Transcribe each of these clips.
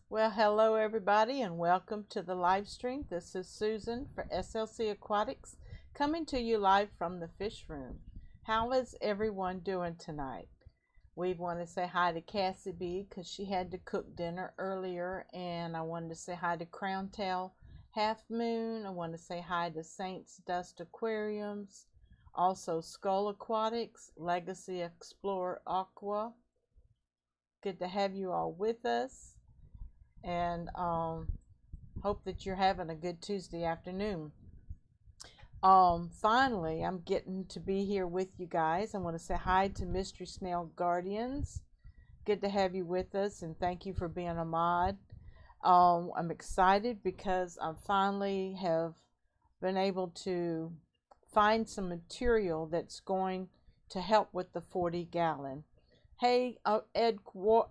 Well, hello everybody and welcome to the live stream. This is Susan for SLC Aquatics coming to you live from the fish room. How is everyone doing tonight? We want to say hi to Cassie B because she had to cook dinner earlier, and I wanted to say hi to Crown Tail Half Moon. I want to say hi to Saints Dust Aquariums, also Skull Aquatics, Legacy Explorer Aqua. Good to have you all with us. And hope that you're having a good Tuesday afternoon. Finally, I'm getting to be here with you guys. I want to say hi to Mystery Snail Guardians. Good to have you with us, and thank you for being a mod. I'm excited because I finally have been able to find some material that's going to help with the 40-gallon. Hey,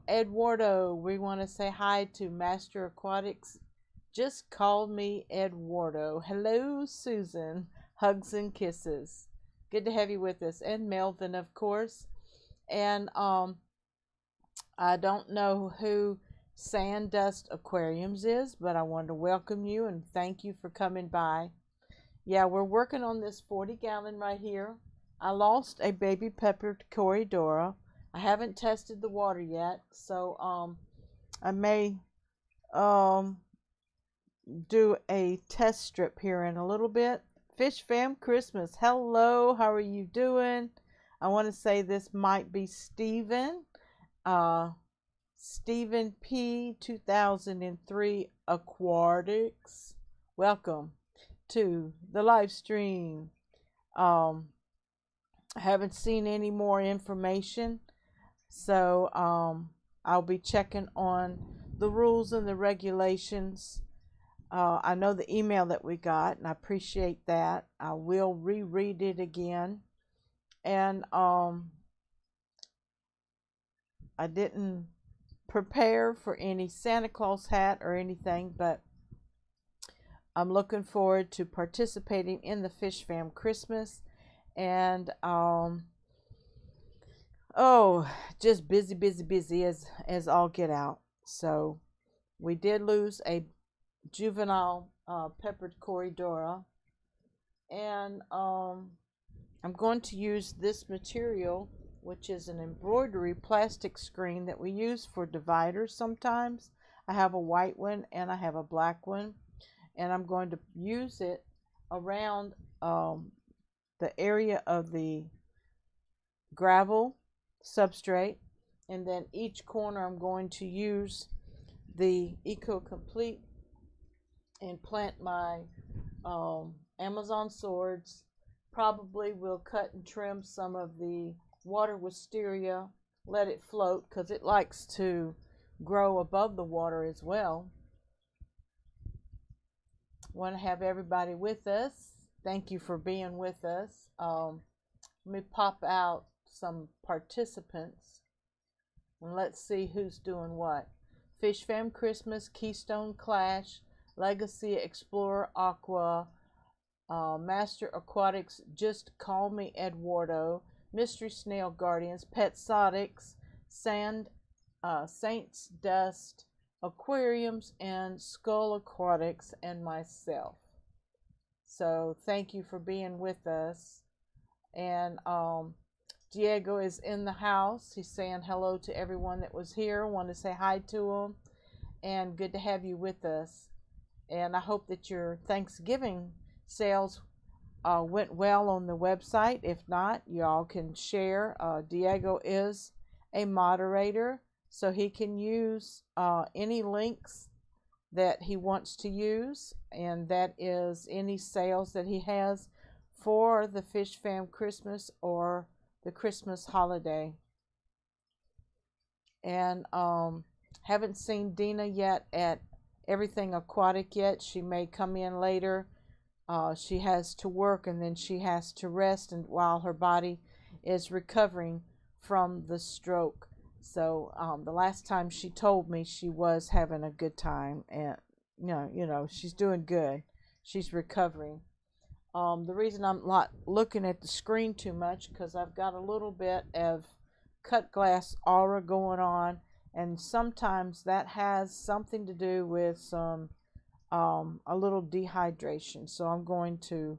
Eduardo, we want to say hi to Master Aquatics. Just call me Eduardo. Hello, Susan. Hugs and kisses. Good to have you with us. And Melvin, of course. And I don't know who Sand Dust Aquariums is, but I want to welcome you and thank you for coming by. Yeah, we're working on this 40-gallon right here. I lost a baby pepper Corydoras. I haven't tested the water yet, so I may do a test strip here in a little bit. Fish Fam Christmas, hello, how are you doing? I want to say this might be Stephen P 2003 Aquatics. Welcome to the live stream. I haven't seen any more information, so I'll be checking on the rules and the regulations. I know the email that we got, and I appreciate that. I will reread it again. And I didn't prepare for any Santa Claus hat or anything, but I'm looking forward to participating in the Fish Fam Christmas. And just busy as all get out. So we did lose a juvenile peppered Corydoras, and I'm going to use this material, which is an embroidery plastic screen that we use for dividers sometimes. I have a white one and I have a black one, and I'm going to use it around the area of the gravel substrate, and then each corner I'm going to use the Eco Complete and plant my Amazon swords. Probably will cut and trim some of the water wisteria, let it float because it likes to grow above the water as well. Want to have everybody with us. Thank you for being with us. Let me pop out some participants and let's see who's doing what. Fish Fam Christmas, Keystone Clash, Legacy Explorer Aqua, Master Aquatics, Just Call Me Eduardo, Mystery Snail Guardians, PMCentral, Saints Dust Aquariums, and Skull Aquatics, and myself. So thank you for being with us. And Diego is in the house. He's saying hello to everyone that was here. Want to say hi to him. and good to have you with us. And I hope that your Thanksgiving sales went well on the website. If not, y'all can share. Diego is a moderator, so he can use any links that he wants to use, and that is any sales that he has for the Fish Fam Christmas or the Christmas holiday. And haven't seen Dina yet at Everything Aquatic yet. She may come in later. She has to work and then she has to rest, and while her body is recovering from the stroke. So the last time she told me, she was having a good time, and she's doing good. She's recovering. The reason I'm not looking at the screen too much, because I've got a little bit of cut glass aura going on, and sometimes that has something to do with some a little dehydration. So I'm going to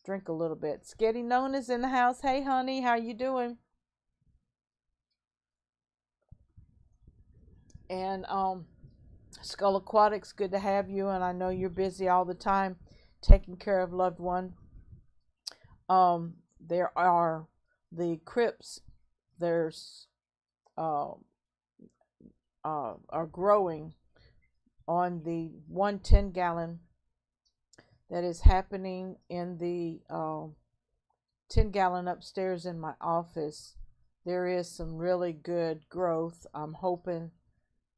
drink a little bit. Sketty Nona's in the house. Hey honey, how you doing? And Skull Aquatics, good to have you, and I know you're busy all the time taking care of loved one. There are the crypts. There's are growing on the 110-gallon that is happening in the 10-gallon upstairs in my office. There is some really good growth. I'm hoping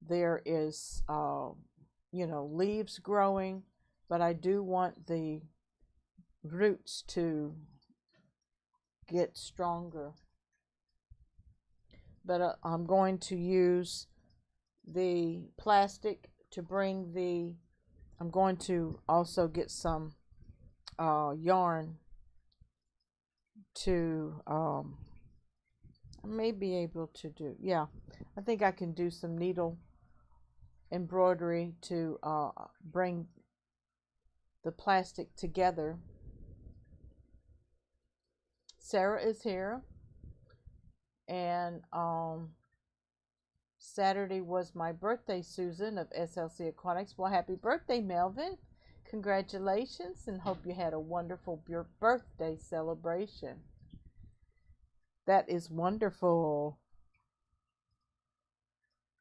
there is leaves growing, but I do want the roots to get stronger. But I'm going to use the plastic to bring the, I'm going to also get some yarn to, I may be able to do, yeah, I think I can do some needle embroidery to bring the plastic together. Sarah is here, and Saturday was my birthday, Susan of SLC Aquatics. Well, happy birthday, Melvin. Congratulations, and hope you had a wonderful birthday celebration. That is wonderful.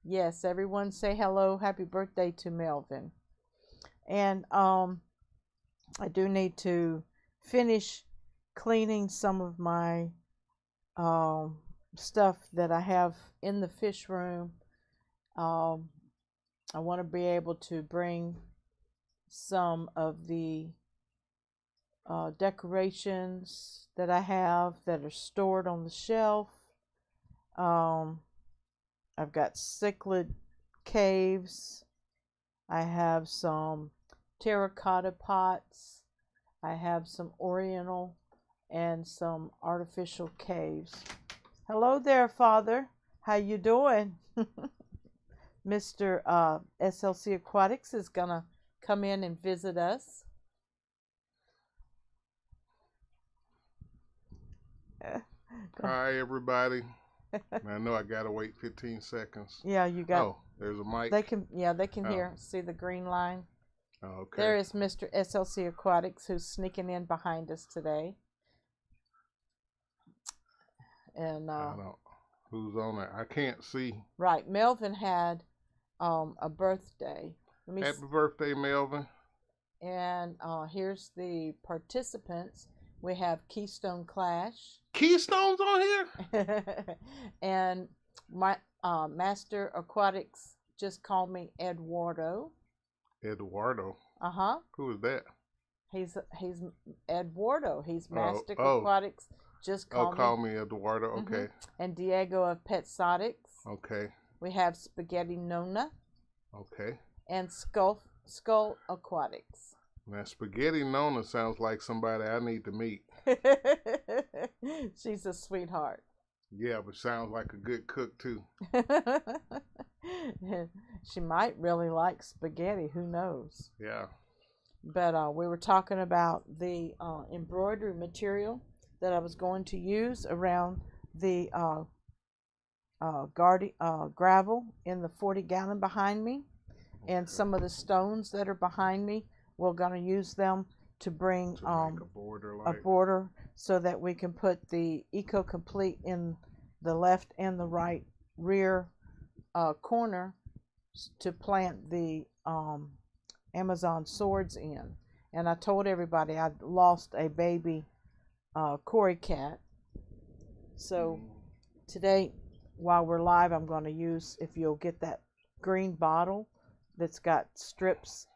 Yes, everyone say hello, happy birthday to Melvin. And I do need to finish cleaning some of my stuff that I have in the fish room. I want to be able to bring some of the decorations that I have that are stored on the shelf. I've got cichlid caves. I have some terracotta pots. I have some oriental and some artificial caves. Hello there, Father. How you doing? Mr. SLC Aquatics is gonna come in and visit us. Hi, everybody. I know I gotta wait 15 seconds. Yeah, you got. Oh, there's a mic. They can. Yeah, they can hear. See the green line. Oh, okay. There is Mr. SLC Aquatics, who's sneaking in behind us today. And I don't. Who's on there? I can't see. Right, Melvin had a birthday. Happy birthday, Melvin. And here's the participants. We have Keystone Clash. Keystone's on here? And my Master Aquatics just called me Eduardo. Eduardo? Uh-huh. Who is that? He's Eduardo. He's Master Aquatics. Just call me Eduardo. Okay. And Diego of Petsotics. Okay. We have Spaghetti Nona. Okay. And Skull Aquatics. Now, Spaghetti Nona sounds like somebody I need to meet. She's a sweetheart. Yeah, but sounds like a good cook too. She might really like spaghetti. Who knows? Yeah. But we were talking about the embroidery material that I was going to use around the gravel in the 40-gallon behind me, and some of the stones that are behind me, we're going to use them to bring To make a border so that we can put the Eco Complete in the left and the right rear corner to plant the Amazon swords in. And I told everybody I lost a baby Cory cat. So today, while we're live, I'm going to use, if you'll get that green bottle that's got strips,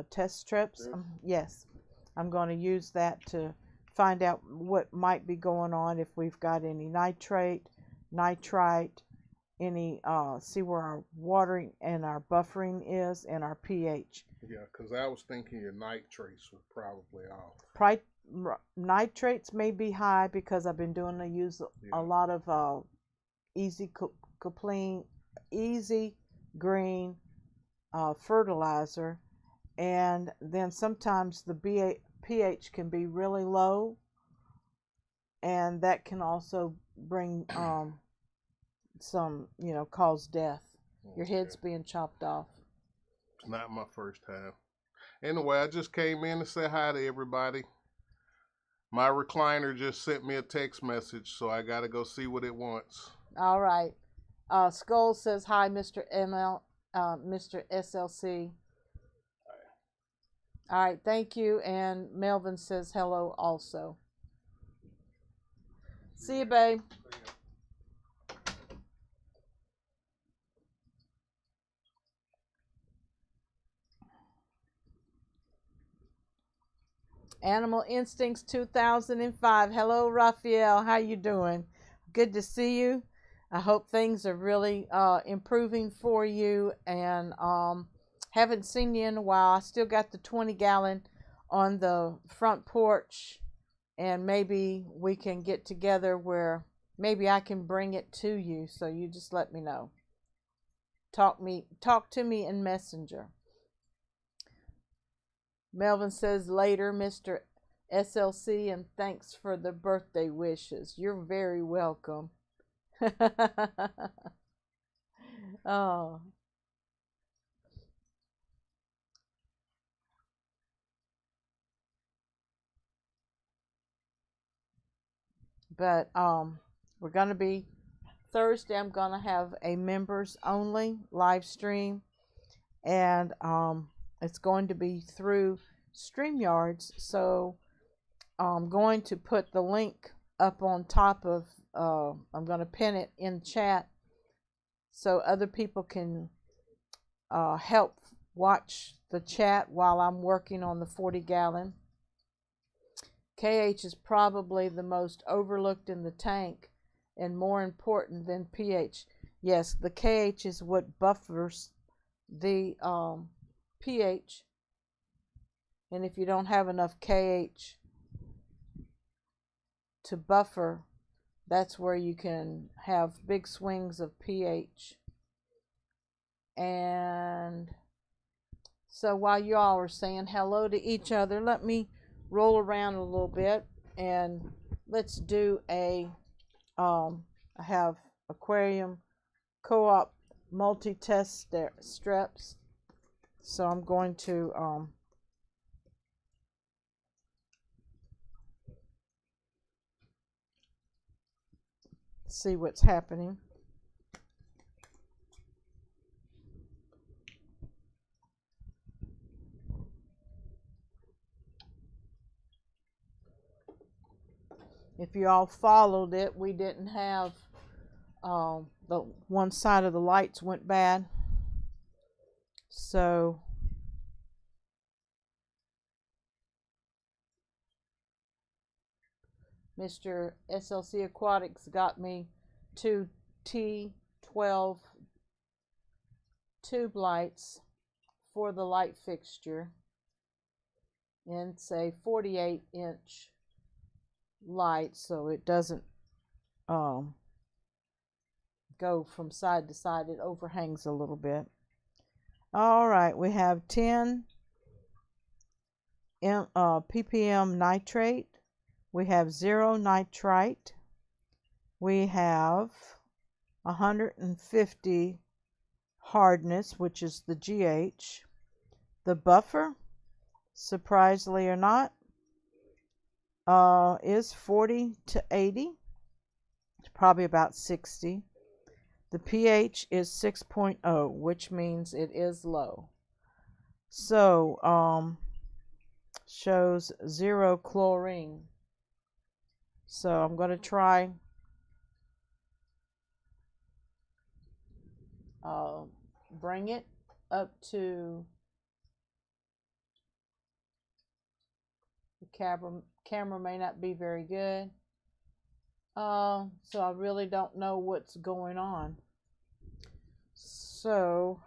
test strips. Yes, I'm going to use that to find out what might be going on, if we've got any nitrate, nitrite, any, see where our watering and our buffering is, and our pH. Yeah, because I was thinking your nitrates were probably off. Nitrates may be high because I've been use a lot of easy green fertilizer, and then sometimes the pH can be really low, and that can also bring some, cause death. Your head's being chopped off. It's not my first time. Anyway, I just came in to say hi to everybody. My recliner just sent me a text message, so I got to go see what it wants. All right. Skull says hi, Mr. Mr. SLC. All right, thank you. And Melvin says hello also. See you, babe. Animal Instincts 2005. Hello, Raphael. How you doing? Good to see you. I hope things are really improving for you, and haven't seen you in a while. I still got the 20-gallon on the front porch, and maybe we can get together where maybe I can bring it to you, so you just let me know. Talk to me in Messenger. Melvin says later, Mr. SLC, and thanks for the birthday wishes. You're very welcome. Oh. But we're going to be Thursday. I'm going to have a members only live stream, and it's going to be through StreamYards. So I'm going to put the link up on top of, I'm going to pin it in chat so other people can help watch the chat while I'm working on the 40-gallon. KH is probably the most overlooked in the tank and more important than pH. Yes, the KH is what buffers the pH. And if you don't have enough KH to buffer, that's where you can have big swings of pH. And so while you all are saying hello to each other, let me roll around a little bit, and let's do a I have aquarium co-op multi-test strips, so I'm going to see what's happening. If you all followed it, we didn't have the one side of the lights went bad, so Mr. SLC Aquatics got me 2 T12 tube lights for the light fixture, and say 48-inch light, so it doesn't go from side to side. It overhangs a little bit. All right, we have 10 ppm nitrate. We have 0 nitrite. We have 150 hardness, which is the GH. The buffer, surprisingly or not, is 40 to 80, probably about 60. The pH is 6.0, which means it is low. So, shows 0 chlorine. So I'm going to try bring it up to the camera may not be very good. So I really don't know what's going on. So,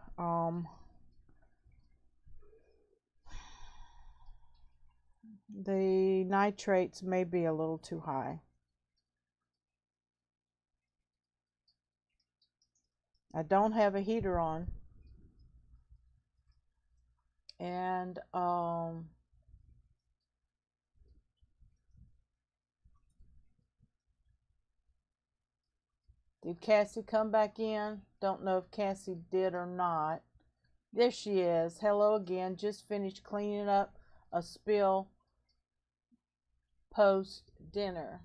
the nitrates may be a little too high. I don't have a heater on. And, did Cassie come back in? Don't know if Cassie did or not. There she is. Hello again. Just finished cleaning up a spill post dinner.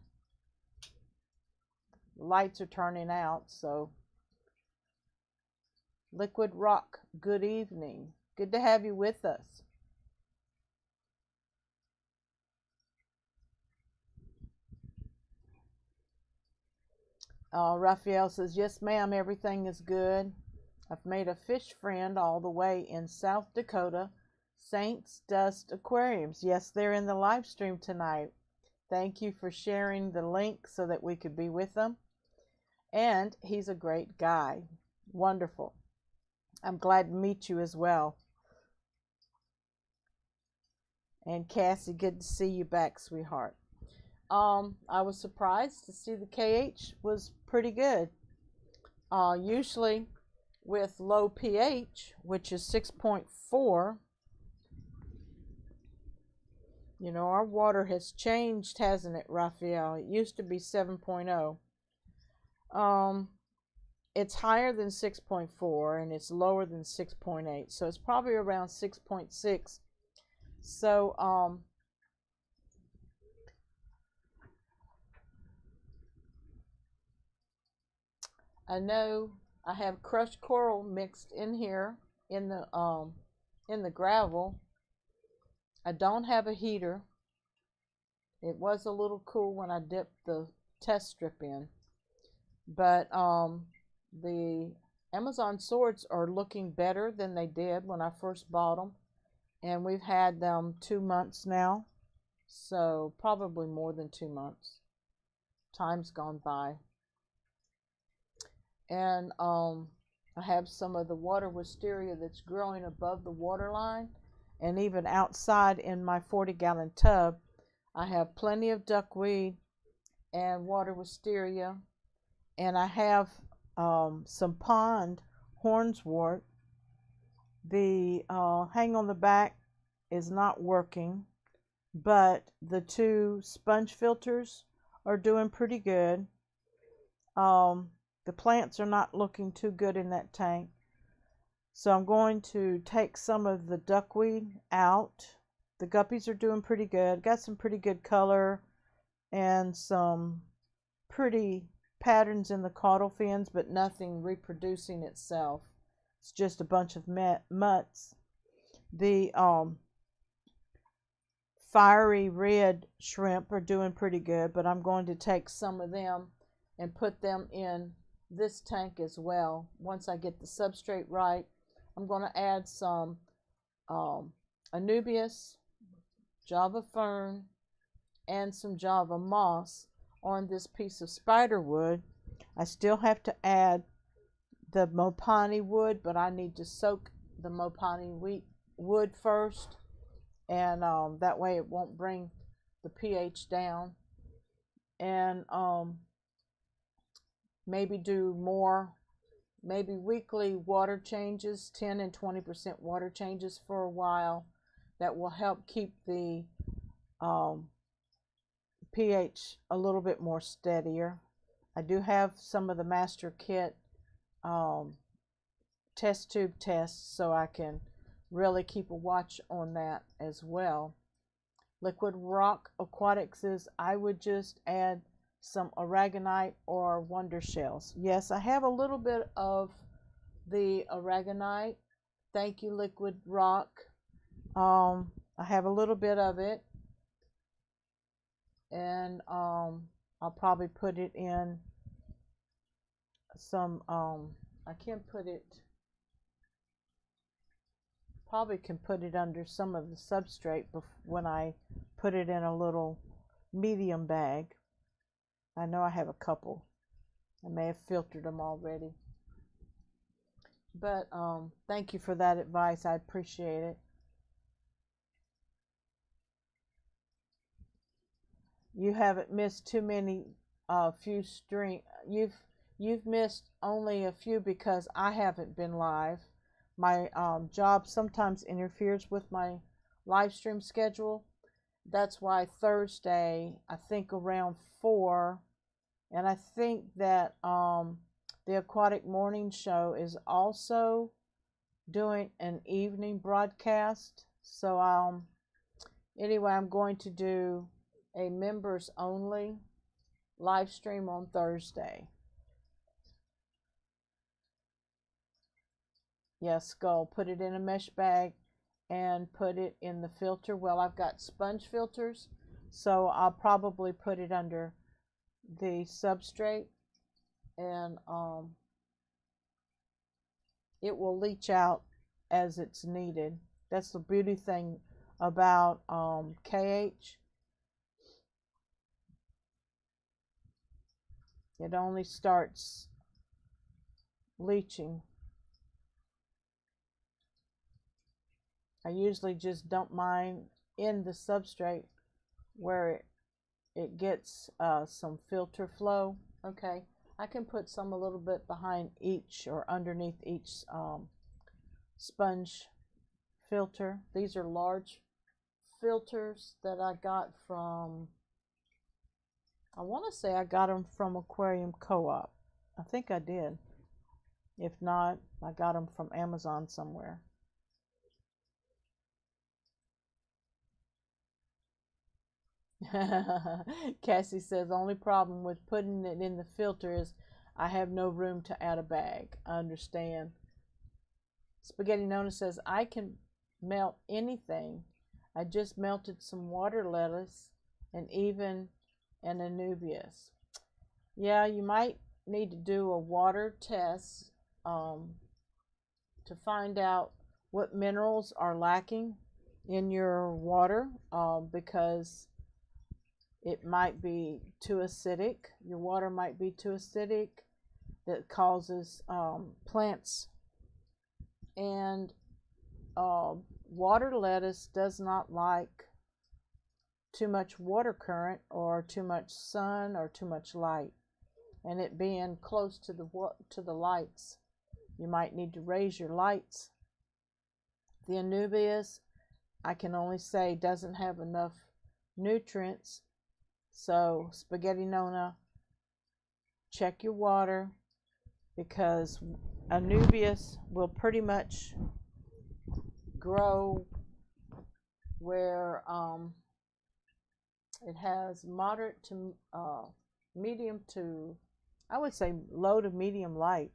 Lights are turning out, so Liquid Rock, good evening. Good to have you with us. Raphael says, yes, ma'am, everything is good. I've made a fish friend all the way in South Dakota, Saints Dust Aquariums. Yes, they're in the live stream tonight. Thank you for sharing the link so that we could be with them. And he's a great guy. Wonderful. I'm glad to meet you as well. And Cassie, good to see you back, sweetheart. I was surprised to see the KH was pretty good. Usually with low pH, which is 6.4, you know, our water has changed, hasn't it, Raphael? It used to be 7.0. It's higher than 6.4 and it's lower than 6.8, so it's probably around 6.6. So, I know I have crushed coral mixed in here in the gravel. I don't have a heater. It was a little cool when I dipped the test strip in, but the Amazon swords are looking better than they did when I first bought them, and we've had them 2 months now, so probably more than 2 months. Time's gone by. And I have some of the water wisteria that's growing above the water line, and even outside in my 40-gallon tub I have plenty of duckweed and water wisteria, and I have some pond hornswort. The hang on the back is not working, but the 2 sponge filters are doing pretty good. The plants are not looking too good in that tank, so I'm going to take some of the duckweed out. The guppies are doing pretty good. Got some pretty good color and some pretty patterns in the caudal fins, but nothing reproducing itself. It's just a bunch of mutts. The fiery red shrimp are doing pretty good, but I'm going to take some of them and put them in this tank as well. Once I get the substrate right, I'm going to add some Anubias, Java fern, and some Java moss on this piece of spider wood. I still have to add the Mopani wood, but I need to soak the Mopani wood first, and that way it won't bring the pH down. And maybe do more, maybe weekly water changes, 10 and 20% water changes for a while. That will help keep the pH a little bit more steadier. I do have some of the master kit test tube tests, so I can really keep a watch on that as well. Liquid rock aquatics is, I would just add some aragonite or wonder shells. Yes, I have a little bit of the aragonite. Thank you, liquid rock. I have a little bit of it, and I'll probably put it in some, I can put it, probably can put it under some of the substrate when I put it in a little medium bag. I know I have a couple. I may have filtered them already. But thank you for that advice. I appreciate it. You haven't missed too many few stream. You've missed only a few because I haven't been live. My job sometimes interferes with my live stream schedule. That's why Thursday, I think around 4, and I think that the Aquatic Morning Show is also doing an evening broadcast. So anyway, I'm going to do a members only live stream on Thursday. Yes, Skull, put it in a mesh bag and put it in the filter. Well, I've got sponge filters, so I'll probably put it under the substrate, and it will leach out as it's needed. That's the beauty thing about KH. It only starts leaching. I usually just dump mine in the substrate where it gets some filter flow. Okay, I can put some a little bit behind each or underneath each sponge filter. These are large filters that I got from, I want to say I got them from Aquarium Co-op. I think I did. If not, I got them from Amazon somewhere. Cassie says, only problem with putting it in the filter is I have no room to add a bag. I understand. Spaghetti Nona says, I can melt anything. I just melted some water lettuce and even an anubias. Yeah, you might need to do a water test to find out what minerals are lacking in your water, because it might be too acidic. Your water might be too acidic. That causes plants. And water lettuce does not like too much water current or too much sun or too much light. And it being close to the lights, you might need to raise your lights. The anubias, I can only say, doesn't have enough nutrients. So, Spaghetti Nona, check your water, because anubias will pretty much grow where it has moderate to medium to, I would say low to medium light.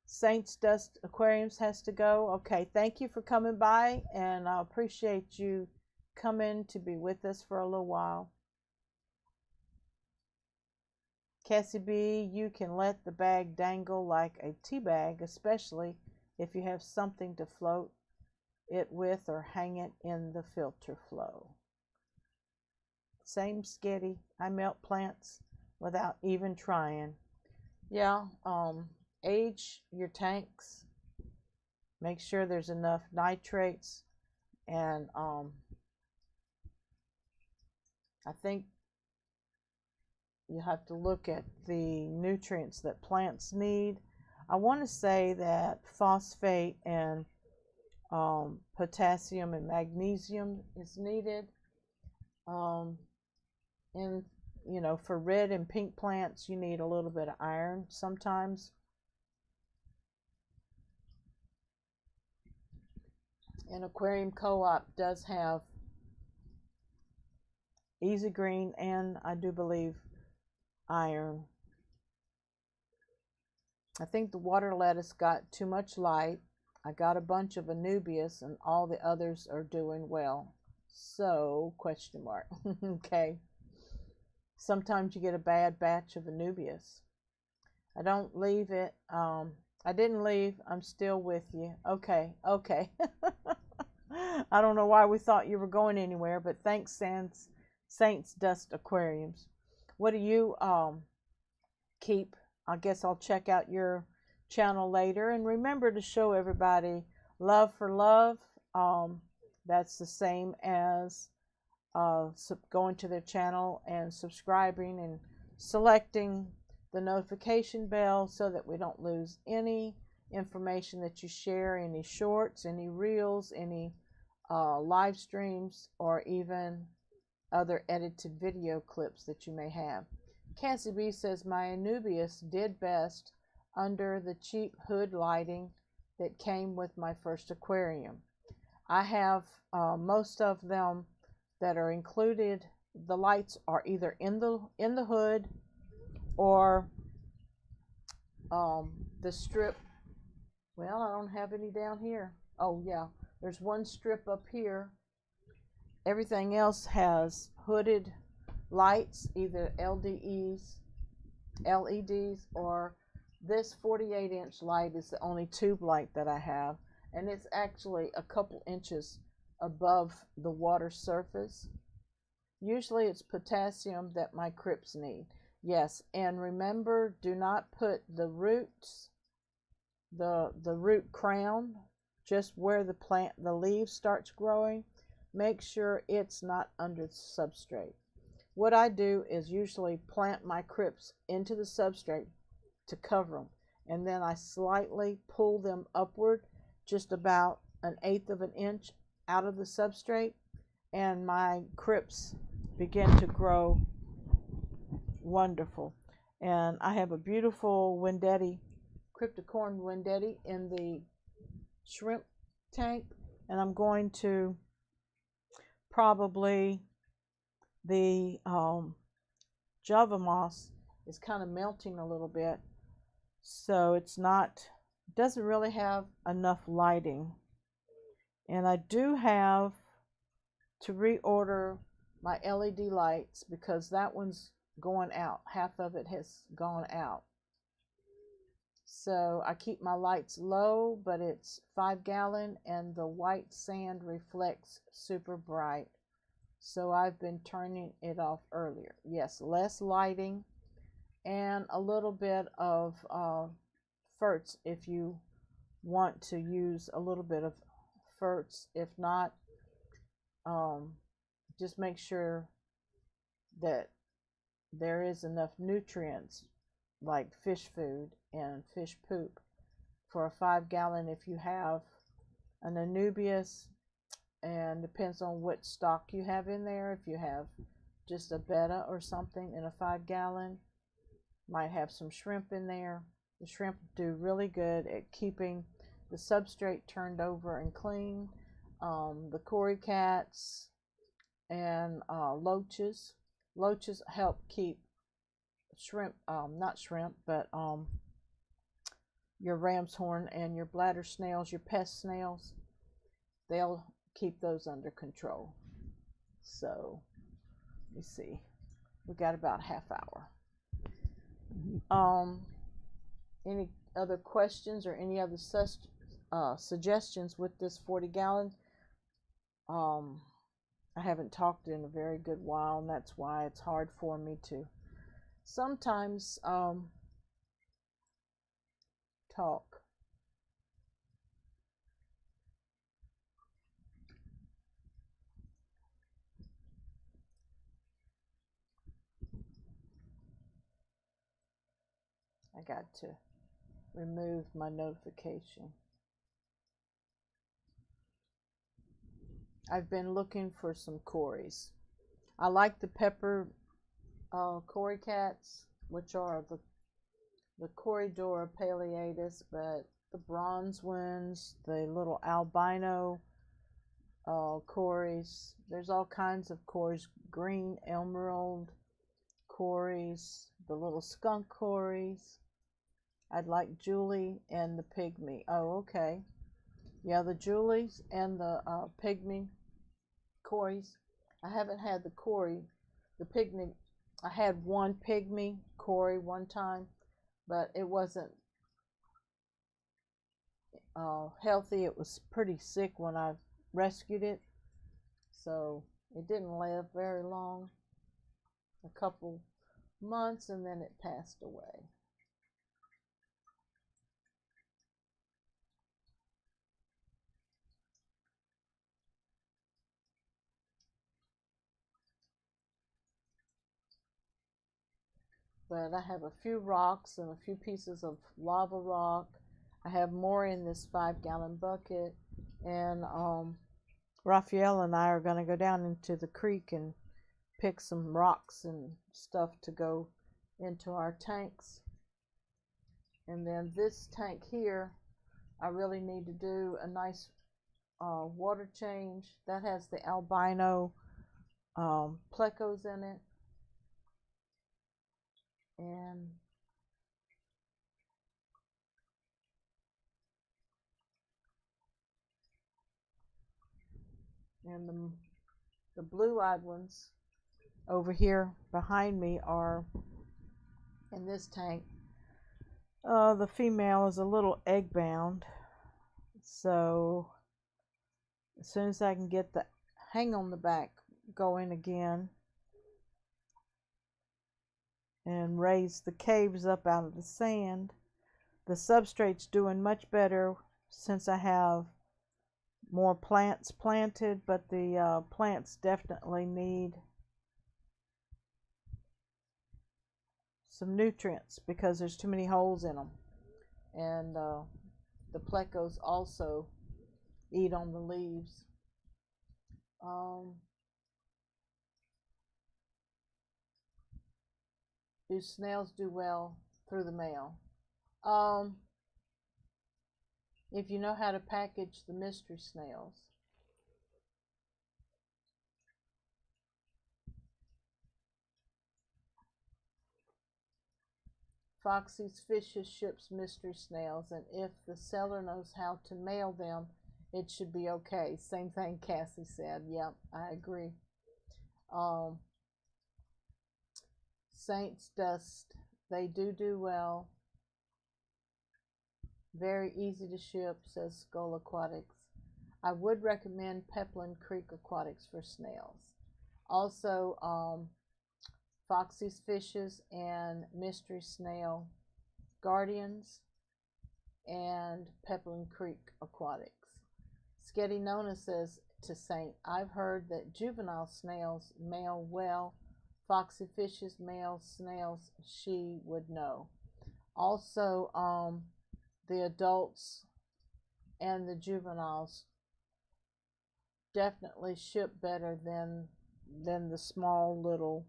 Saints Dust Aquariums has to go. Okay, thank you for coming by, and I appreciate you coming to be with us for a little while. Cassie B, you can let the bag dangle like a tea bag, especially if you have something to float it with or hang it in the filter flow. Same skitty. I melt plants without even trying. Yeah, age your tanks. Make sure there's enough nitrates, and I think you have to look at the nutrients that plants need. I want to say that phosphate and potassium and magnesium is needed in you know, for red and pink plants, you need a little bit of iron sometimes. And Aquarium Co-op does have Easy Green and I do believe iron. I think the water lettuce got too much light. I got a bunch of Anubias and all the others are doing well. So, question mark. Okay. Sometimes you get a bad batch of Anubias. I don't leave it. I didn't leave. I'm still with you. Okay. Okay. I don't know why we thought you were going anywhere, but thanks, Saints Dust Aquariums. What do you keep? I guess I'll check out your channel later. And remember to show everybody love for love. That's the same as going to their channel and subscribing and selecting the notification bell so that we don't lose any information that you share, any shorts, any reels, any live streams, or even other edited video clips that you may have. Cassie B says, my Anubias did best under the cheap hood lighting that came with my first aquarium. I have most of them that are included. The lights are either in the hood or the strip. Well, I don't have any down here. Oh yeah, there's one strip up here. Everything else has hooded lights, either LEDs, or this 48-inch light is the only tube light that I have, and it's actually a couple inches above the water surface. Usually it's potassium that my crypts need. Yes, and remember, do not put the roots, the root crown, just where the leaves starts growing. Make sure it's not under the substrate. What I do is usually plant my crypts into the substrate to cover them, and then I slightly pull them upward just about 1/8 of an inch out of the substrate, and my crypts begin to grow wonderful. And I have a beautiful Wendetti, cryptocorn Wendetti in the shrimp tank, and I'm going to probably the Java moss is kind of melting a little bit, so it doesn't really have enough lighting. And I do have to reorder my LED lights because that one's going out. Half of it has gone out. So I keep my lights low, but it's 5-gallon and the white sand reflects super bright. So I've been turning it off earlier. Yes, less lighting and a little bit of ferts if you want to use a little bit of ferts. If not, just make sure that there is enough nutrients like fish food and fish poop for a 5-gallon. If you have an Anubias, and depends on what stock you have in there. If you have just a betta or something in a 5-gallon, might have some shrimp in there. The shrimp do really good at keeping the substrate turned over and clean. The cory cats and loaches help keep shrimp, not shrimp, but your ram's horn and your bladder snails, your pest snails, they'll keep those under control. So let me see, we got about half hour. Any other questions or any other suggestions with this 40-gallon? I haven't talked in a very good while, and that's why it's hard for me to sometimes talk. I got to remove my notification. I've been looking for some cories. I like the pepper cory cats, which are the Corydora paleatus, but the bronze ones, the little albino cories. There's all kinds of cories, green emerald cories, the little skunk cories. I'd like Julie and the pygmy. Oh, okay. Yeah, the Julies and the pygmy cories. I haven't had the pygmy. I had one pygmy cory one time, but it wasn't healthy. It was pretty sick when I rescued it, so it didn't live very long, a couple months, and then it passed away. But I have a few rocks and a few pieces of lava rock. I have more in this 5-gallon bucket, and Raphael and I are going to go down into the creek and pick some rocks and stuff to go into our tanks. And then this tank here, I really need to do a nice water change. That has the albino plecos in it. And the blue-eyed ones over here behind me are in this tank. The female is a little egg bound, so as soon as I can get the hang on the back going again and raise the caves up out of the sand, the substrate's doing much better since I have more plants planted, but the plants definitely need some nutrients because there's too many holes in them. And the plecos also eat on the leaves. Do snails do well through the mail? If you know how to package the mystery snails. Foxy's Fishes ships mystery snails, and if the seller knows how to mail them, it should be okay. Same thing Cassie said. Yep, I agree. Saints Dust, they do well. Very easy to ship, says Skull Aquatics. I would recommend Peplin Creek Aquatics for snails. Also, Foxy's Fishes and Mystery Snail Guardians and Peplin Creek Aquatics. Sketty Nona says to Saint, I've heard that juvenile snails mail well. Foxy Fishes mail snails, she would know. Also, the adults and the juveniles definitely ship better than the small little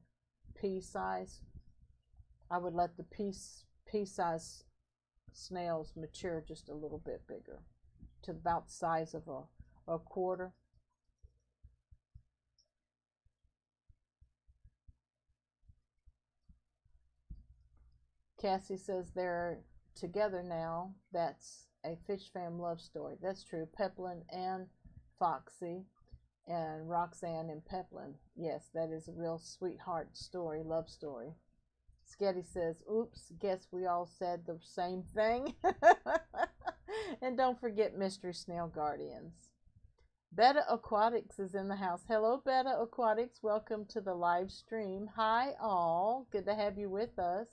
pea size. I would let the pea size snails mature just a little bit bigger, to about the size of a quarter. Cassie says they're together now. That's a Fish Fam love story. That's true. Peplin and Foxy and Roxanne and Peplin. Yes, that is a real sweetheart story, love story. Sketty says, oops, guess we all said the same thing. And don't forget Mystery Snail Guardians. Betta Aquatics is in the house. Hello, Betta Aquatics. Welcome to the live stream. Hi, all. Good to have you with us.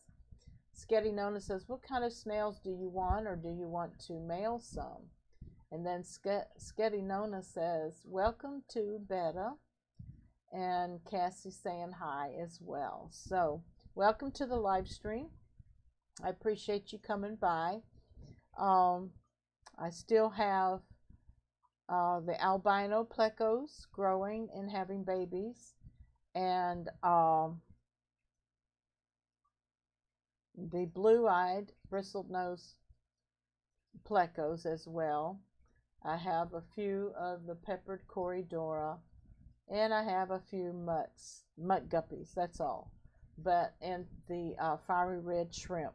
Sketty Nona says, what kind of snails do you want, or do you want to mail some? And then Sketty Nona says, welcome to Betta. And Cassie saying hi as well. So, welcome to the live stream. I appreciate you coming by. I still have the albino plecos growing and having babies. And the blue-eyed bristlenose plecos as well. I have a few of the peppered corydora, and I have a few mutt guppies. That's all. But and the fiery red shrimp.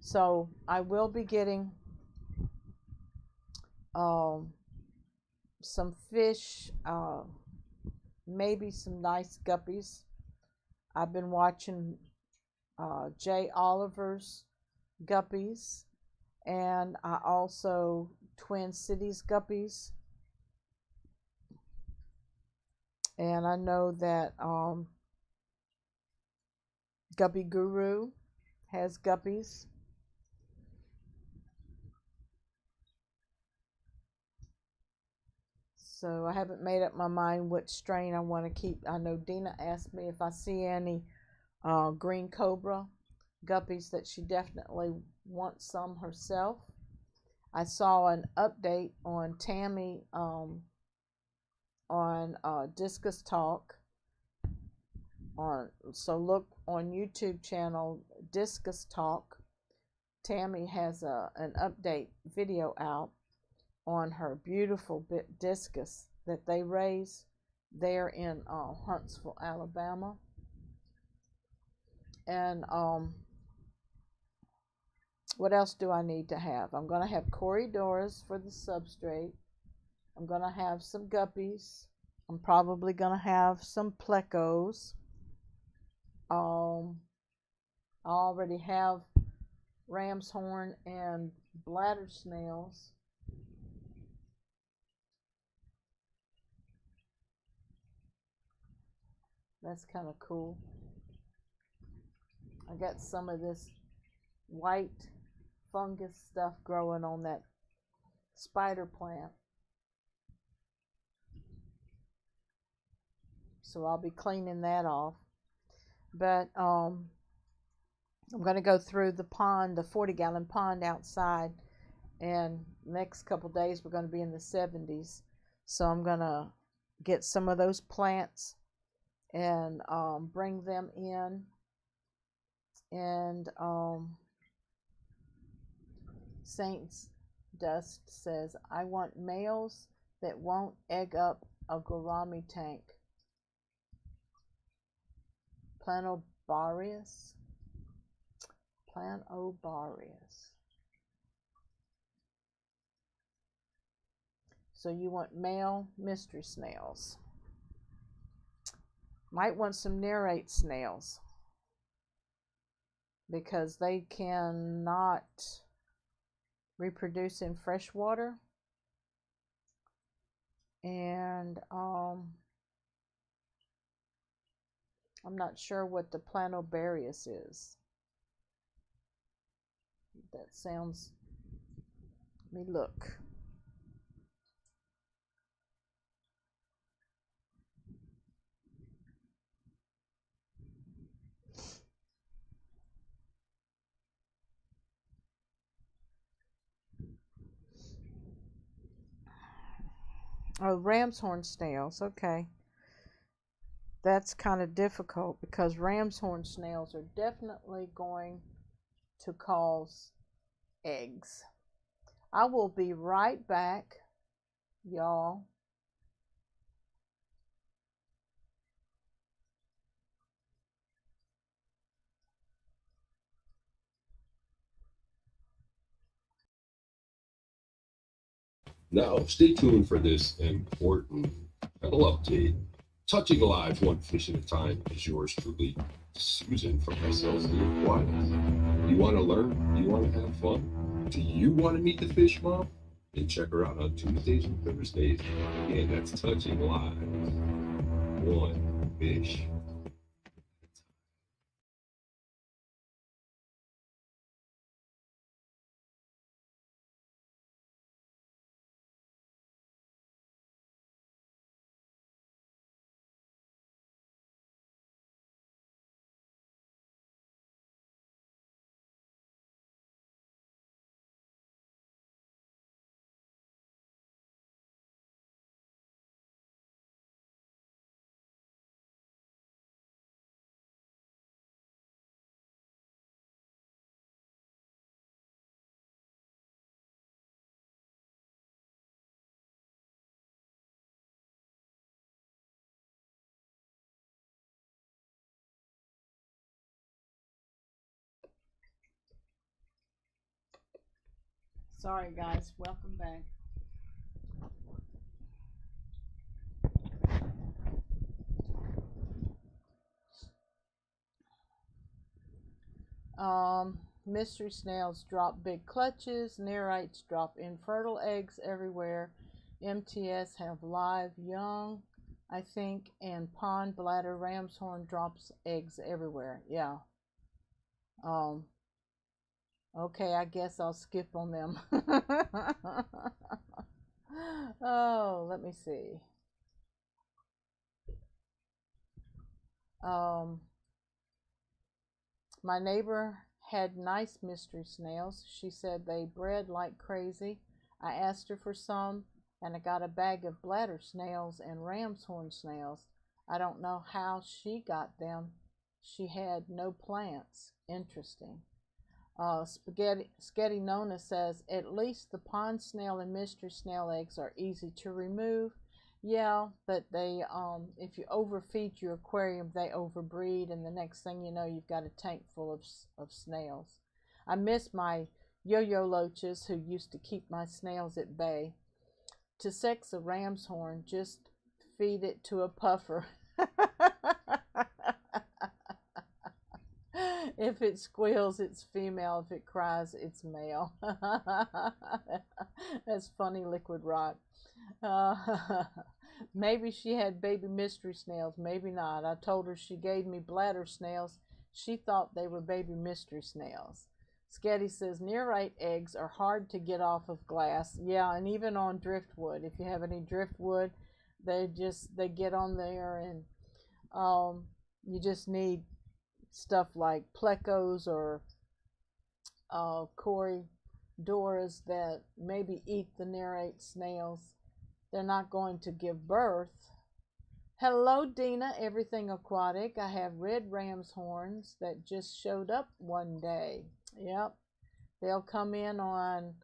So I will be getting um, some fish, maybe some nice guppies. I've been watching Jay Oliver's guppies, and I also Twin Cities guppies. And I know that Guppy Guru has guppies. So I haven't made up my mind which strain I want to keep. I know Dina asked me if I see any green cobra guppies that she definitely wants some herself. I saw an update on Tammy on Discus Talk. So look on YouTube channel Discus Talk. Tammy has an update video out on her beautiful discus that they raise there in Huntsville, Alabama. And what else do I need to have? I'm going to have corydoras for the substrate. I'm going to have some guppies. I'm probably going to have some plecos. I already have ram's horn and bladder snails. That's kind of cool. I got some of this white fungus stuff growing on that spider plant. So I'll be cleaning that off. But I'm going to go through the pond, the 40-gallon pond outside. And next couple days we're going to be in the 70s. So I'm going to get some of those plants and bring them in. And Saints Dust says, I want males that won't egg up a gourami tank. Planobarius. So you want male mystery snails. Might want some nerate snails, because they cannot reproduce in fresh water. And I'm not sure what the Planobarius is. That sounds, let me look. Oh, ram's horn snails. Okay. That's kind of difficult because ram's horn snails are definitely going to cause eggs. I will be right back, y'all. Now, stay tuned for this important pedal update. Touching Live one fish at a time is yours truly, Susan from slc-aquatics. You want to learn? You want to have fun? Do you want to meet the fish mom? Then check her out on Tuesdays and Thursdays. Again, that's Touching Live. One fish. Sorry guys, welcome back. Mystery snails drop big clutches, nerites drop infertile eggs everywhere, MTS have live young, I think, and pond bladder ram's horn drops eggs everywhere. Yeah. Okay, I guess I'll skip on them. Oh, let me see. My neighbor had nice mystery snails. She said they bred like crazy. I asked her for some, and I got a bag of bladder snails and ram's horn snails. I don't know how she got them. She had no plants. Interesting. Spaghetti Nona says, at least the pond snail and mystery snail eggs are easy to remove. Yeah, but they, if you overfeed your aquarium, they overbreed, and the next thing you know, you've got a tank full of snails. I miss my yo-yo loaches who used to keep my snails at bay. To sex a ram's horn, just feed it to a puffer. If it squeals, it's female. If it cries, it's male. That's funny, Liquid Rock. Maybe she had baby mystery snails. Maybe not. I told her she gave me bladder snails. She thought they were baby mystery snails. Sketty says nerite eggs are hard to get off of glass. Yeah, and even on driftwood. If you have any driftwood, they get on there, and you just need stuff like plecos or Corydoras that maybe eat the nerite snails. They're not going to give birth. Hello, Dina, Everything Aquatic. I have red ram's horns that just showed up one day. Yep. They'll come in on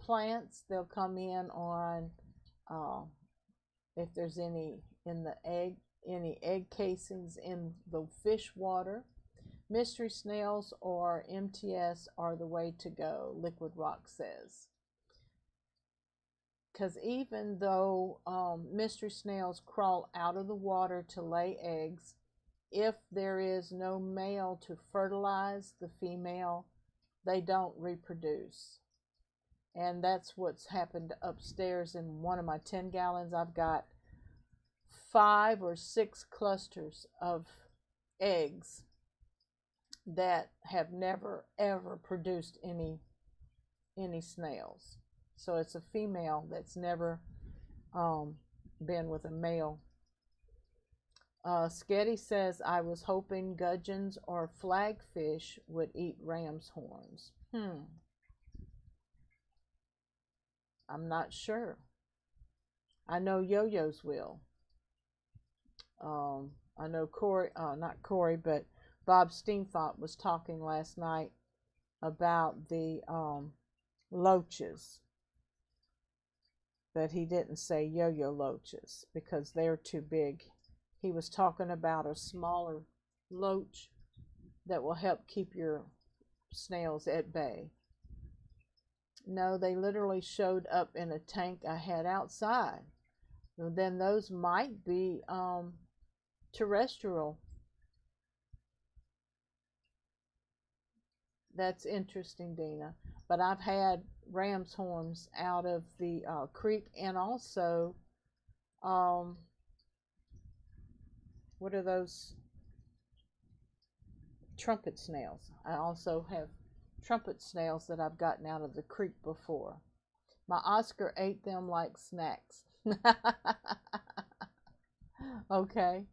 plants. They'll come in on if there's any in the egg, any egg casings in the fish water. Mystery snails or MTS are the way to go, Liquid Rock says. Because even though mystery snails crawl out of the water to lay eggs, if there is no male to fertilize the female, they don't reproduce. And that's what's happened upstairs in one of my 10 gallons. I've got 5 or 6 clusters of eggs that have never ever produced any snails. So it's a female that's never been with a male. Sketty says, I was hoping gudgeons or flagfish would eat ram's horns. I'm not sure. I know yo-yos will. I know not Corey, but Bob Steenfont was talking last night about the loaches. But he didn't say yo-yo loaches because they're too big. He was talking about a smaller loach that will help keep your snails at bay. No, they literally showed up in a tank I had outside. And then those might be terrestrial. That's interesting, Dina. But I've had ram's horns out of the creek, and also what are those trumpet snails? I also have trumpet snails that I've gotten out of the creek before. My Oscar ate them like snacks. Okay.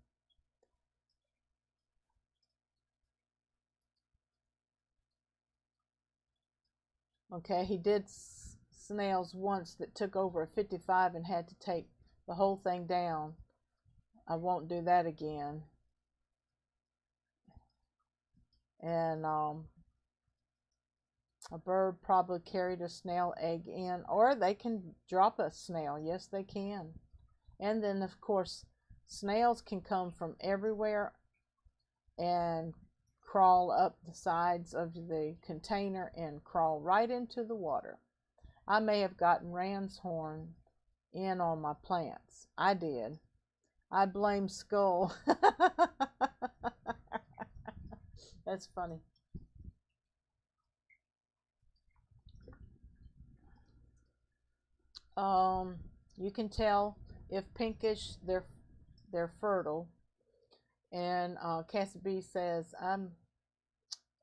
Okay, he did snails once that took over a 55 and had to take the whole thing down. I won't do that again. And a bird probably carried a snail egg in, or they can drop a snail. Yes, they can. And then, of course, snails can come from everywhere and crawl up the sides of the container and crawl right into the water. I may have gotten ram's horn in on my plants. I did. I blame Skull. That's funny. You can tell if pinkish, they're fertile. And Cassie B says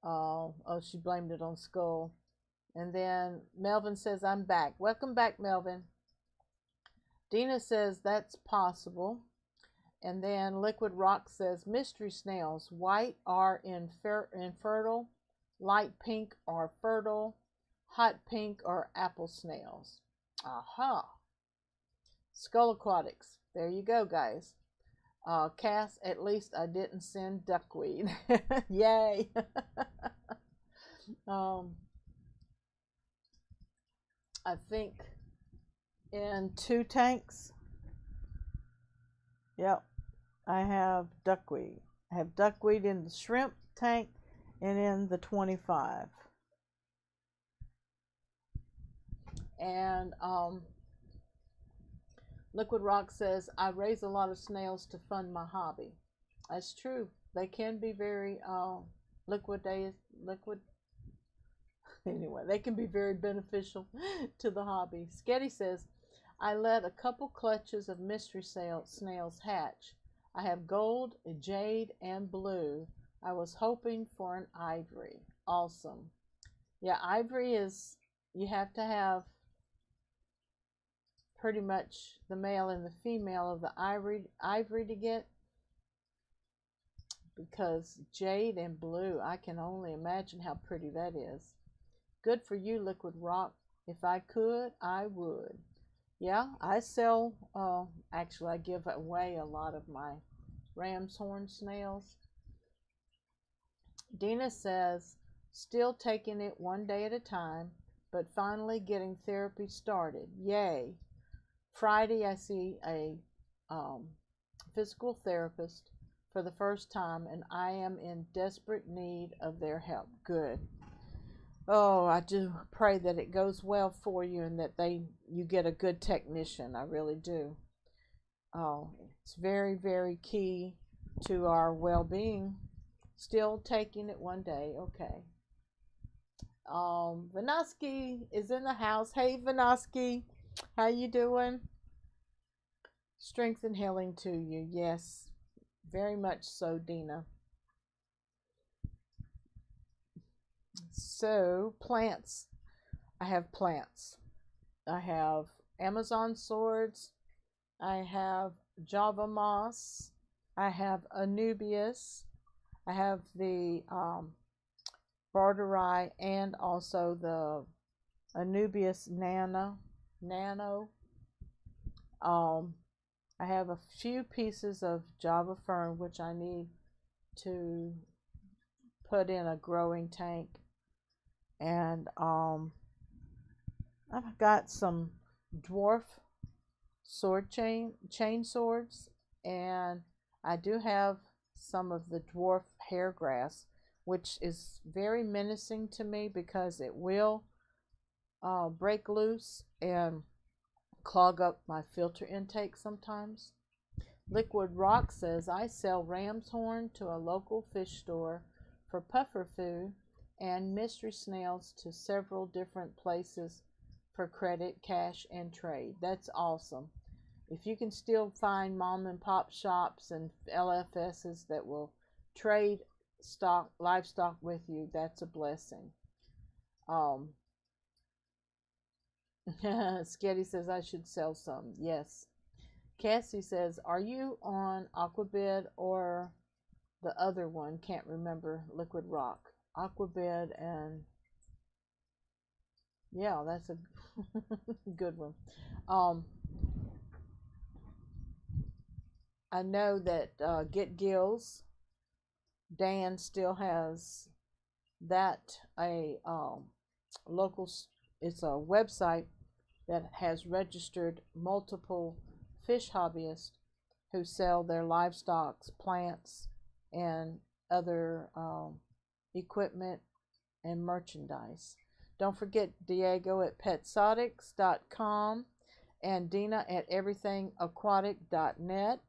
oh, she blamed it on Skull. And then Melvin says I'm back. Welcome back, Melvin. Dina says that's possible. And then Liquid Rock says mystery snails. White are infertile, light pink are fertile, hot pink are apple snails. Aha. Skull Aquatics. There you go, guys. Cass, at least I didn't send duckweed. Yay. I think in 2 tanks. Yep. I have duckweed. I have duckweed in the shrimp tank and in the 25. And Liquid Rock says, I raise a lot of snails to fund my hobby. That's true. They can be very anyway, they can be very beneficial to the hobby. Sketty says, I let a couple clutches of mystery snails hatch. I have gold, jade, and blue. I was hoping for an ivory. Awesome. Yeah, ivory is, you have to have pretty much the male and the female of the ivory to get, because jade and blue, I can only imagine how pretty that is. Good for you, Liquid Rock. If I could, I would. Yeah, I sell, actually I give away a lot of my ram's horn snails. Dina says, still taking it one day at a time, but finally getting therapy started. Yay. Friday I see a physical therapist for the first time, and I am in desperate need of their help. Good. Oh, I do pray that it goes well for you and that you get a good technician. I really do. Oh, it's very, very key to our well-being. Still taking it one day. Okay. Vanoski is in the house. Hey, Vanoski. How you doing? Strength and healing to you. Yes, very much so, Dina. So, plants. I have plants. I have Amazon swords. I have Java moss. I have Anubias. I have the Barterai and also the Anubias nano. I have a few pieces of Java fern which I need to put in a growing tank, and I've got some dwarf sword chain swords, and I do have some of the dwarf hairgrass, which is very menacing to me because it will break loose and clog up my filter intake sometimes. Liquid Rock says, I sell ram's horn to a local fish store for puffer food and mystery snails to several different places for credit, cash, and trade. That's awesome. If you can still find mom and pop shops and LFSs that will trade livestock with you, that's a blessing. Sketty says I should sell some. Yes. Cassie says, are you on Aquabed or the other one? Can't remember. Liquid Rock. Aquabed, and yeah, that's a good one. I know that Get Gills, Dan still has that, a local, it's a website that has registered multiple fish hobbyists who sell their livestock, plants, and other equipment, and merchandise. Don't forget Diego at PMCentral.com and Dina at everythingaquatic.net.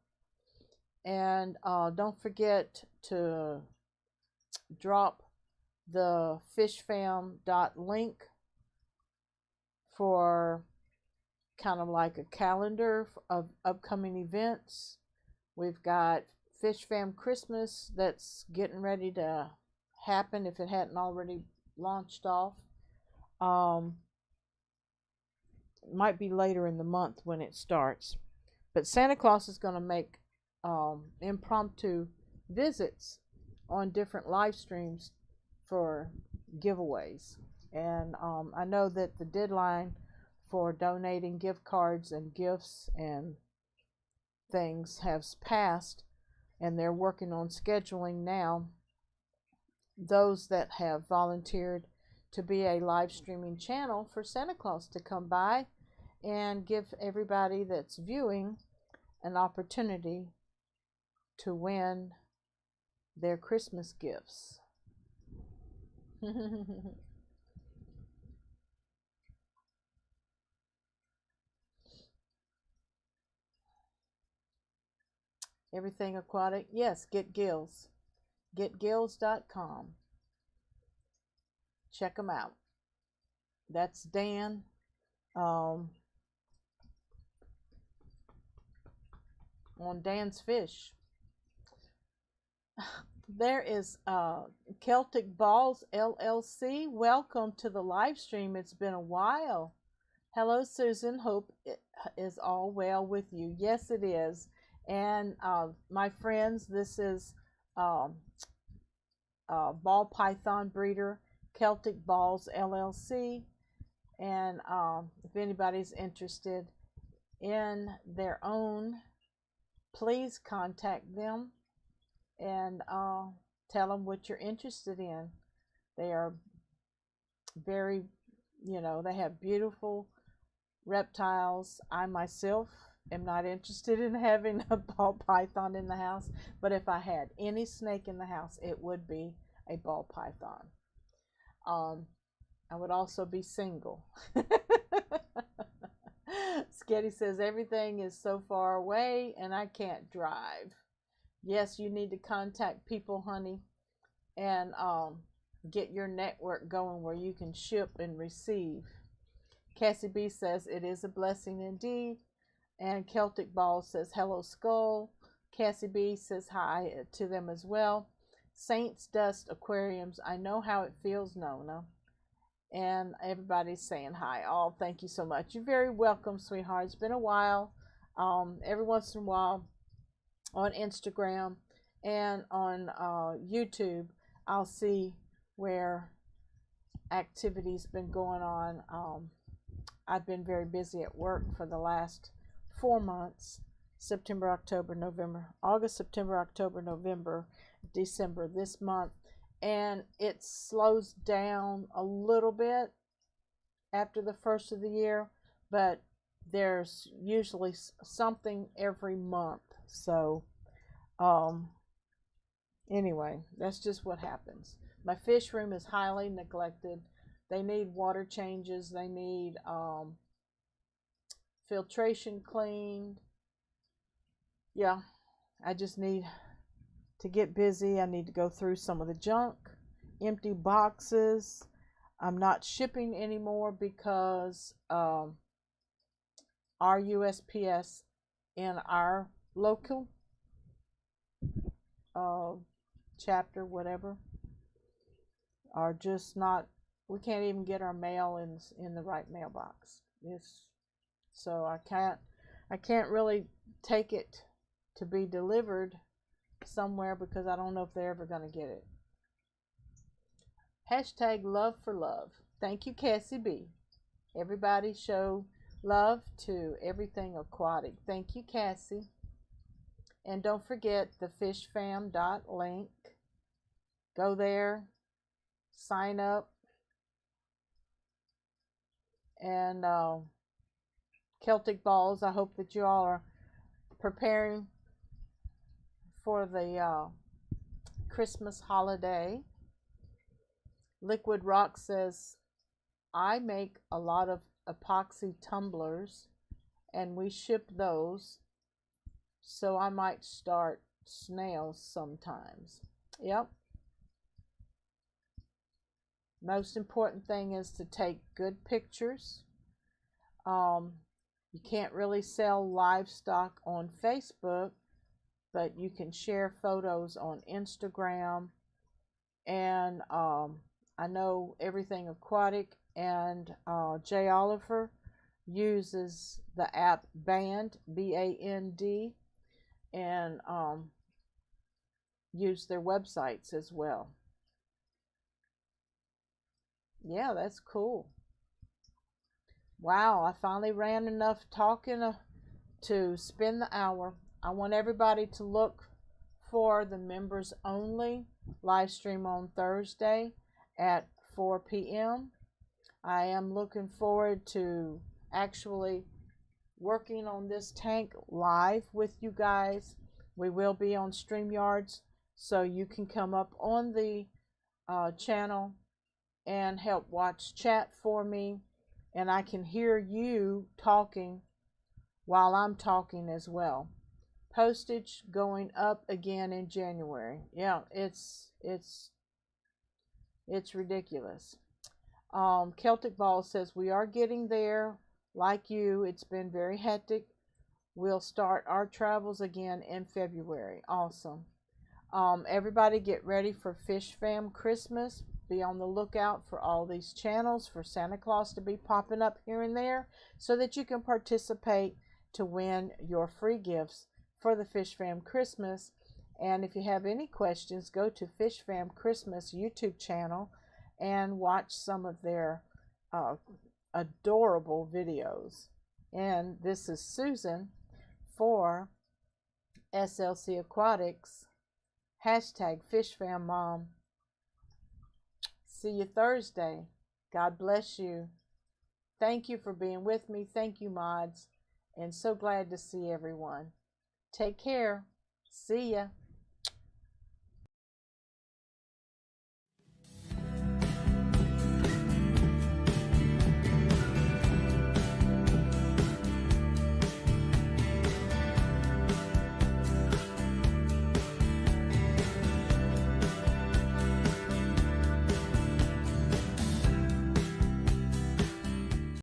And don't forget to drop the fishfam.link for kind of like a calendar of upcoming events. We've got Fish Fam Christmas that's getting ready to happen if it hadn't already launched off. Might be later in the month when it starts. But Santa Claus is going to make impromptu visits on different live streams for giveaways. And I know that the deadline for donating gift cards and gifts and things has passed, and they're working on scheduling now those that have volunteered to be a live streaming channel for Santa Claus to come by and give everybody that's viewing an opportunity to win their Christmas gifts. Everything Aquatic, yes, get Gills. GetGills.com. Check them out. That's Dan. On Dan's Fish. There is Celtic Balls LLC. Welcome to the live stream. It's been a while. Hello, Susan. Hope it is all well with you. Yes, it is. And my friends, this is ball python breeder Celtic Balls LLC. And if anybody's interested in their own, please contact them and tell them what you're interested in. They are very, they have beautiful reptiles. I myself am not interested in having a ball python in the house, but if I had any snake in the house, it would be a ball python. I would also be single. Sketty says everything is so far away and I can't drive. Yes, you need to contact people, honey, and get your network going where you can ship and receive. Cassie B says it is a blessing indeed. And Celtic Ball says hello, Skull. Cassie B says hi to them as well. Saints Dust Aquariums, I know how it feels, Nona. And everybody's saying hi. Oh, thank you so much. You're very welcome, sweetheart. It's been a while. Every once in a while on Instagram and on YouTube, I'll see where activity's been going on. I've been very busy at work for the last 4 months. September, October, November, August, September, October, November, December, this month. And it slows down a little bit after the first of the year, but there's usually something every month. So anyway, that's just what happens. My fish room is highly neglected. They need water changes. They need filtration cleaned. Yeah, I just need to get busy. I need to go through some of the junk, empty boxes. I'm not shipping anymore because our USPS in our local chapter, whatever, are just not, we can't even get our mail in the right mailbox. So I can't really take it to be delivered somewhere because I don't know if they're ever going to get it. Hashtag love for love. Thank you, Cassie B. Everybody show love to Everything Aquatic. Thank you, Cassie. And don't forget the fishfam.link. Go there, sign up, and Celtic Balls, I hope that you all are preparing for the Christmas holiday. Liquid Rock says, I make a lot of epoxy tumblers and we ship those, so I might start snails sometimes. Yep. Most important thing is to take good pictures. You can't really sell livestock on Facebook, but you can share photos on Instagram. And I know Everything Aquatic and Jay Oliver uses the app Band, B-A-N-D, and use their websites as well. Yeah, that's cool. Wow, I finally ran enough talking to spend the hour. I want everybody to look for the members only live stream on Thursday at 4 p.m. I am looking forward to actually working on this tank live with you guys. We will be on StreamYards, so you can come up on the channel and help watch chat for me, and I can hear you talking while I'm talking as well. Postage going up again in January. Yeah, it's ridiculous. Celtic Ball says, we are getting there. Like you, it's been very hectic. We'll start our travels again in February. Awesome. Everybody get ready for Fish Fam Christmas. Be on the lookout for all these channels for Santa Claus to be popping up here and there so that you can participate to win your free gifts for the Fish Fam Christmas. And if you have any questions, go to Fish Fam Christmas YouTube channel and watch some of their adorable videos. And this is Susan for SLC Aquatics, hashtag FishFamMom. See you Thursday. God bless you. Thank you for being with me. Thank you, mods. And so glad to see everyone. Take care. See ya.